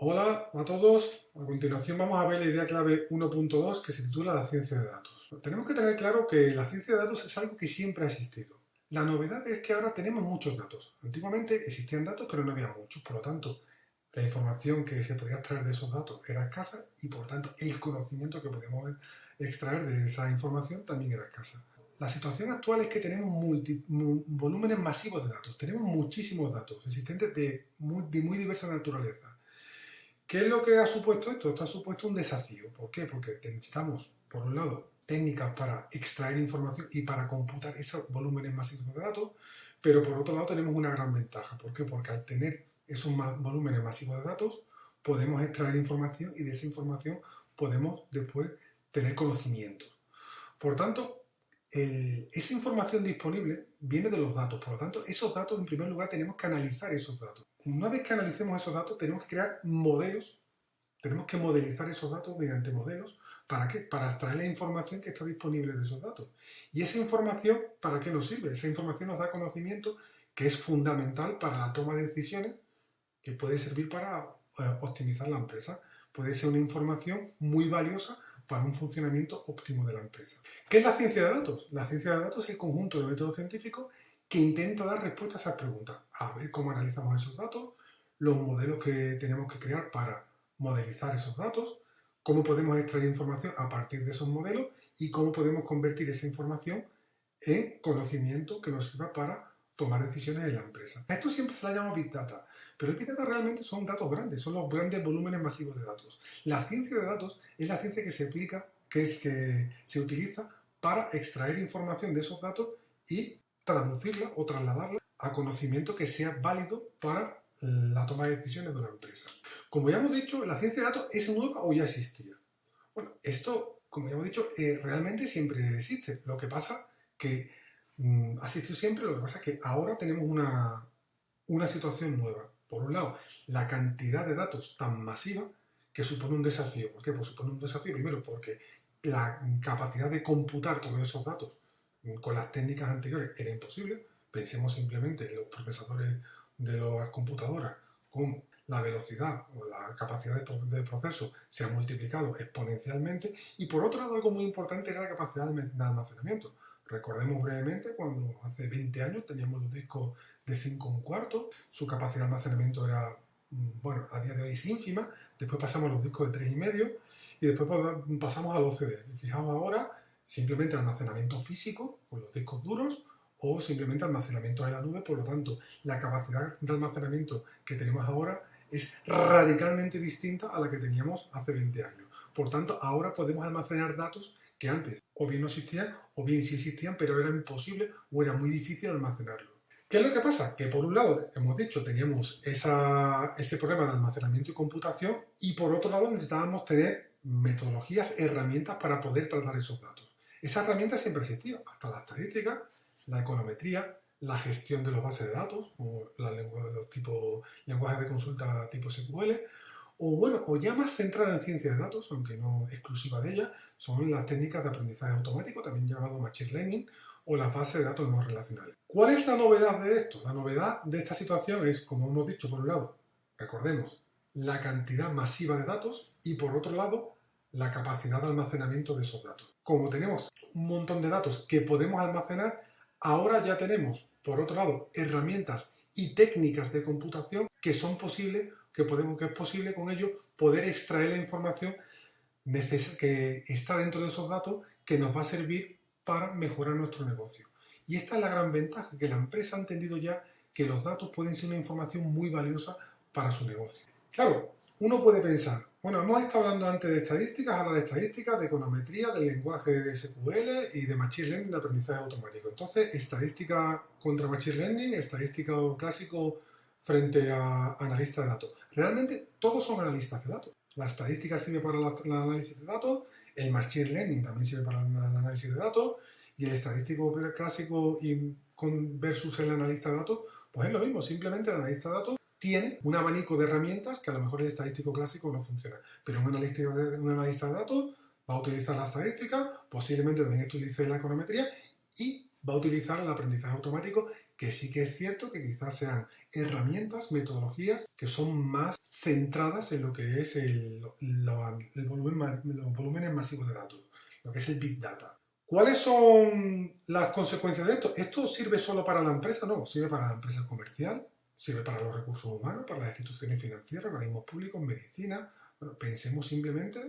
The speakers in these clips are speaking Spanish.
Hola a todos, a continuación vamos a ver la idea clave 1.2 que se titula la ciencia de datos. Tenemos que tener claro que la ciencia de datos es algo que siempre ha existido. La novedad es que ahora tenemos muchos datos. Antiguamente existían datos pero no había muchos, por lo tanto la información que se podía extraer de esos datos era escasa y por tanto el conocimiento que podíamos extraer de esa información también era escasa. La situación actual es que tenemos volúmenes masivos de datos, tenemos muchísimos datos existentes de muy diversa naturaleza. ¿Qué es lo que ha supuesto esto? Esto ha supuesto un desafío. ¿Por qué? Porque necesitamos, por un lado, técnicas para extraer información y para computar esos volúmenes masivos de datos, pero por otro lado tenemos una gran ventaja. ¿Por qué? Porque al tener esos volúmenes masivos de datos, podemos extraer información y de esa información podemos después tener conocimiento. Por tanto, esa información disponible viene de los datos. Por lo tanto, esos datos, en primer lugar, tenemos que analizar esos datos. Una vez que analicemos esos datos, tenemos que crear modelos, tenemos que modelizar esos datos mediante modelos. ¿Para qué? Para extraer la información que está disponible de esos datos. ¿Y esa información para qué nos sirve? Esa información nos da conocimiento que es fundamental para la toma de decisiones, que puede servir para optimizar la empresa. Puede ser una información muy valiosa para un funcionamiento óptimo de la empresa. ¿Qué es la ciencia de datos? La ciencia de datos es el conjunto de métodos científicos que intenta dar respuesta a esas preguntas. A ver cómo analizamos esos datos, los modelos que tenemos que crear para modelizar esos datos, cómo podemos extraer información a partir de esos modelos y cómo podemos convertir esa información en conocimiento que nos sirva para tomar decisiones en la empresa. A esto siempre se le llama Big Data, pero el Big Data realmente son datos grandes, son los grandes volúmenes masivos de datos. La ciencia de datos es la ciencia que se aplica, que se utiliza para extraer información de esos datos y traducirla o trasladarla a conocimiento que sea válido para la toma de decisiones de una empresa. Como ya hemos dicho, la ciencia de datos es nueva o ya existía. Bueno, esto, como ya hemos dicho, realmente siempre existe. Lo que pasa que ha existido siempre, lo que pasa es que ahora tenemos una situación nueva. Por un lado, la cantidad de datos tan masiva que supone un desafío. ¿Por qué? Pues supone un desafío primero porque la capacidad de computar todos esos datos con las técnicas anteriores era imposible. Pensemos simplemente en los procesadores de las computadoras con la velocidad o la capacidad de proceso se ha multiplicado exponencialmente y por otro lado algo muy importante era la capacidad de almacenamiento. Recordemos brevemente cuando hace 20 años teníamos los discos de 5 1/4, su capacidad de almacenamiento era, bueno, a día de hoy es ínfima, después pasamos a los discos de 3,5 y después pasamos a los CD. Y fijaos ahora simplemente almacenamiento físico con los discos duros o simplemente almacenamiento en la nube, por lo tanto la capacidad de almacenamiento que tenemos ahora es radicalmente distinta a la que teníamos hace 20 años. Por tanto, ahora podemos almacenar datos que antes o bien no existían o bien sí existían, pero era imposible o era muy difícil almacenarlos. ¿Qué es lo que pasa? Que por un lado, hemos dicho, teníamos ese problema de almacenamiento y computación y por otro lado necesitábamos tener metodologías, herramientas para poder tratar esos datos. Esas herramientas siempre existían, hasta la estadística, la econometría, la gestión de los bases de datos, como los lenguajes de consulta tipo SQL, o bueno, o ya más centrada en ciencia de datos, aunque no exclusiva de ella, son las técnicas de aprendizaje automático, también llamado Machine Learning, o las bases de datos no relacionales. ¿Cuál es la novedad de esto? La novedad de esta situación es, como hemos dicho, por un lado, recordemos, la cantidad masiva de datos y por otro lado, la capacidad de almacenamiento de esos datos. Como tenemos un montón de datos que podemos almacenar, ahora ya tenemos, por otro lado, herramientas y técnicas de computación que son posibles, que es posible con ello poder extraer la información que está dentro de esos datos que nos va a servir para mejorar nuestro negocio. Y esta es la gran ventaja, que la empresa ha entendido ya que los datos pueden ser una información muy valiosa para su negocio. Claro, uno puede pensar, bueno, hemos estado hablando antes de estadísticas, ahora de estadísticas, de econometría, del lenguaje de SQL y de Machine Learning, de aprendizaje automático. Entonces, estadística contra Machine Learning, estadística clásico frente a analistas de datos. Realmente todos son analistas de datos. La estadística sirve para el análisis de datos, el Machine Learning también sirve para el análisis de datos y el estadístico clásico versus el analista de datos, pues es lo mismo, simplemente el analista de datos tiene un abanico de herramientas que a lo mejor el estadístico clásico no funciona, pero un analista de datos va a utilizar la estadística, posiblemente también utilice la econometría y va a utilizar el aprendizaje automático, que sí que es cierto que quizás sean herramientas, metodologías que son más centradas en lo que es los volúmenes masivos de datos, lo que es el Big Data. ¿Cuáles son las consecuencias de esto? ¿Esto sirve solo para la empresa? No, sirve para la empresa comercial, sirve para los recursos humanos, para las instituciones financieras, organismos públicos, medicina. Bueno, pensemos simplemente,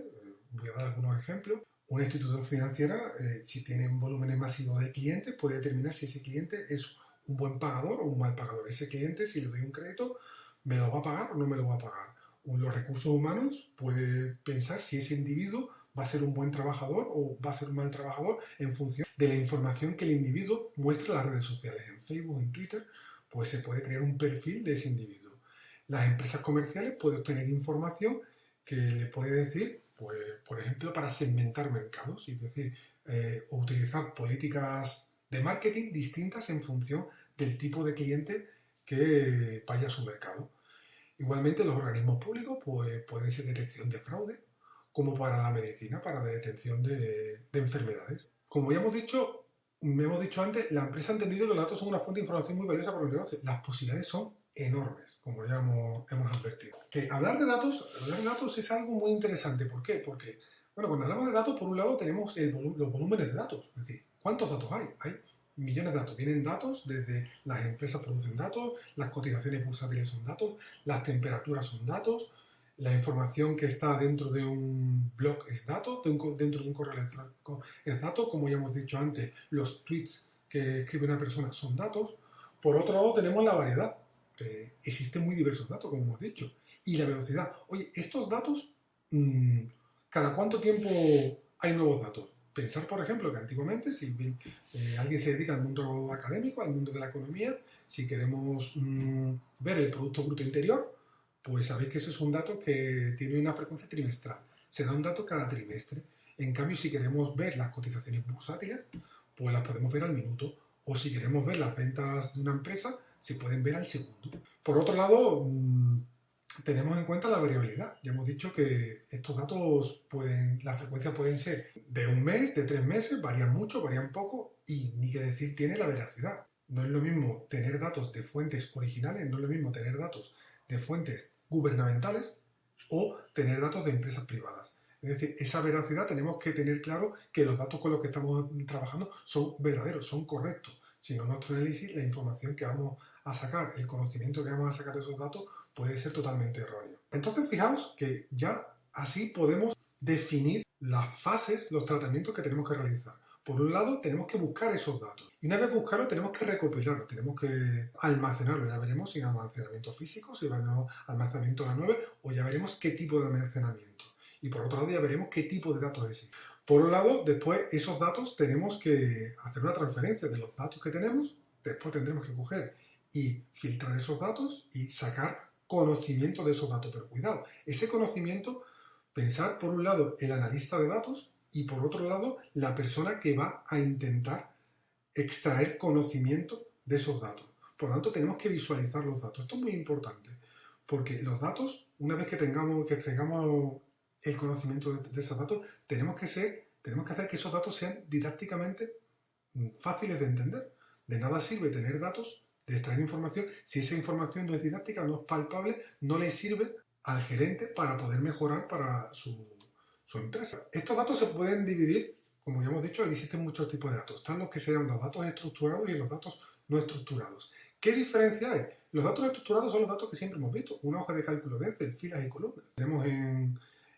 voy a dar algunos ejemplos. Una institución financiera, si tiene un volumen masivo de clientes, puede determinar si ese cliente es un buen pagador o un mal pagador. Ese cliente, si le doy un crédito, ¿me lo va a pagar o no me lo va a pagar? Los recursos humanos puede pensar si ese individuo va a ser un buen trabajador o va a ser un mal trabajador en función de la información que el individuo muestra en las redes sociales, en Facebook, en Twitter, pues se puede crear un perfil de ese individuo. Las empresas comerciales pueden obtener información que le puede decir, pues, por ejemplo, para segmentar mercados, es decir, utilizar políticas de marketing distintas en función del tipo de cliente que vaya a su mercado. Igualmente, los organismos públicos pues, pueden ser detección de fraude, como para la medicina, para la detección de enfermedades. Como ya hemos dicho antes, la empresa ha entendido que los datos son una fuente de información muy valiosa para los negocios. Las posibilidades son enormes, como ya hemos advertido. Que hablar de datos es algo muy interesante. ¿Por qué? Porque, bueno, cuando hablamos de datos, por un lado tenemos los volúmenes de datos. Es decir, ¿cuántos datos hay? Hay millones de datos. Vienen datos desde las empresas producen datos, las cotizaciones bursátiles son datos, las temperaturas son datos, la información que está dentro de un blog es dato, dentro de un correo electrónico es dato, como ya hemos dicho antes, los tweets que escribe una persona son datos. Por otro lado tenemos la variedad, que existen muy diversos datos, como hemos dicho, y la velocidad. Oye, estos datos, ¿cada cuánto tiempo hay nuevos datos? Pensar, por ejemplo, que antiguamente, si alguien se dedica al mundo académico, al mundo de la economía, si queremos ver el Producto Bruto Interior, pues sabéis que eso es un dato que tiene una frecuencia trimestral. Se da un dato cada trimestre. En cambio, si queremos ver las cotizaciones bursátiles, pues las podemos ver al minuto. O si queremos ver las ventas de una empresa, se pueden ver al segundo. Por otro lado, tenemos en cuenta la variabilidad. Ya hemos dicho que estos datos las frecuencias pueden ser de un mes, de 3 meses, varían mucho, varían poco, y ni que decir tiene la veracidad. No es lo mismo tener datos de fuentes originales, no es lo mismo tener datos de fuentes gubernamentales o tener datos de empresas privadas. Es decir, esa veracidad tenemos que tener claro que los datos con los que estamos trabajando son verdaderos, son correctos. Si no, nuestro análisis, la información que vamos a sacar, el conocimiento que vamos a sacar de esos datos puede ser totalmente erróneo. Entonces, fijaos que ya así podemos definir las fases, los tratamientos que tenemos que realizar. Por un lado, tenemos que buscar esos datos. Y una vez buscarlos, tenemos que recopilarlos, tenemos que almacenarlos. Ya veremos si almacenamiento físico, si va a almacenamiento a la nube, o ya veremos qué tipo de almacenamiento. Y por otro lado, ya veremos qué tipo de datos existen. Por un lado, después esos datos tenemos que hacer una transferencia de los datos que tenemos, después tendremos que coger y filtrar esos datos y sacar conocimiento de esos datos. Pero cuidado, ese conocimiento, pensar por un lado el analista de datos y por otro lado la persona que va a intentar extraer conocimiento de esos datos. Por lo tanto, tenemos que visualizar los datos. Esto es muy importante, porque los datos, una vez que traigamos el conocimiento de esos datos, tenemos que hacer que esos datos sean didácticamente fáciles de entender. De nada sirve tener datos, de extraer información, si esa información no es didáctica, no es palpable, no le sirve al gerente para poder mejorar para su empresa. Estos datos se pueden dividir, como ya hemos dicho, existen muchos tipos de datos. Están los que sean los datos estructurados y los datos no estructurados. ¿Qué diferencia hay? Los datos estructurados son los datos que siempre hemos visto, una hoja de cálculo de Excel, filas y columnas. Tenemos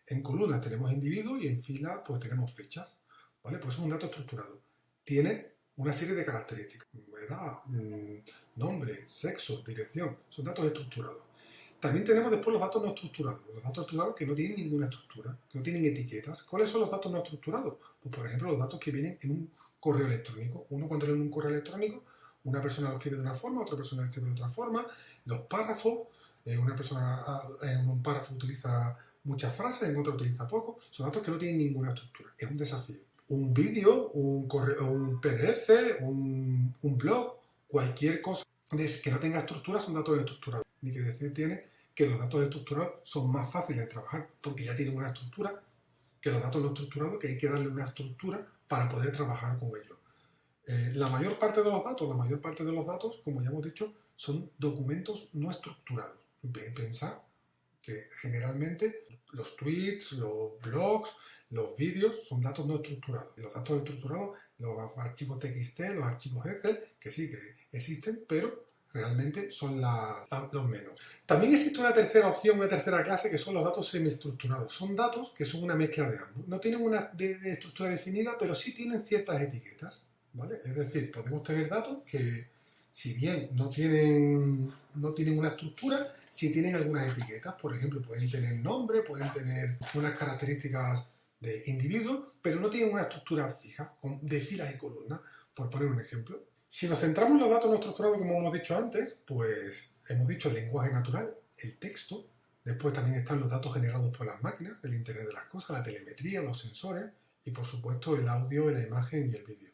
en columnas tenemos individuos y en filas pues tenemos fechas, ¿vale? Pues es un dato estructurado. Tiene una serie de características, edad, nombre, sexo, dirección, son datos estructurados. También tenemos después los datos no estructurados, los datos estructurados que no tienen ninguna estructura, que no tienen etiquetas. ¿Cuáles son los datos no estructurados? Pues por ejemplo los datos que vienen en un correo electrónico. Uno cuando lee un correo electrónico, una persona lo escribe de una forma, otra persona lo escribe de otra forma. Los párrafos, una persona en un párrafo utiliza muchas frases, en otro utiliza poco. Son datos que no tienen ninguna estructura. Es un desafío. Un vídeo, un PDF, un blog, cualquier cosa que no tenga estructura son datos estructurados. Ni que decir tiene que los datos estructurados son más fáciles de trabajar porque ya tienen una estructura que los datos no estructurados, que hay que darle una estructura para poder trabajar con ellos. La mayor parte de los datos, como ya hemos dicho, son documentos no estructurados. Pensad que generalmente los tweets, los blogs, los vídeos son datos no estructurados. Y los datos estructurados, los archivos TXT, los archivos Excel, que sí que existen, pero realmente son los menos. También existe una tercera opción, una tercera clase, que son los datos semiestructurados. Son datos que son una mezcla de ambos. No tienen una de estructura definida, pero sí tienen ciertas etiquetas, ¿vale? Es decir, podemos tener datos que, si bien no tienen una estructura, sí tienen algunas etiquetas. Por ejemplo, pueden tener nombre, pueden tener unas características de individuos, pero no tienen una estructura fija, de filas y columnas, por poner un ejemplo. Si nos centramos en los datos no estructurados, como hemos dicho antes, pues hemos dicho el lenguaje natural, el texto, después también están los datos generados por las máquinas, el Internet de las cosas, la telemetría, los sensores y por supuesto el audio, la imagen y el vídeo.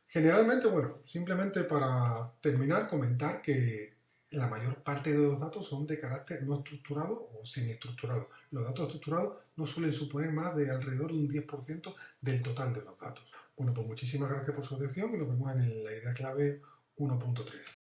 Generalmente, bueno, simplemente para terminar, comentar que la mayor parte de los datos son de carácter no estructurado o semiestructurado. Los datos estructurados no suelen suponer más de alrededor de un 10% del total de los datos. Bueno, pues muchísimas gracias por su atención y nos vemos en la idea clave 1.3.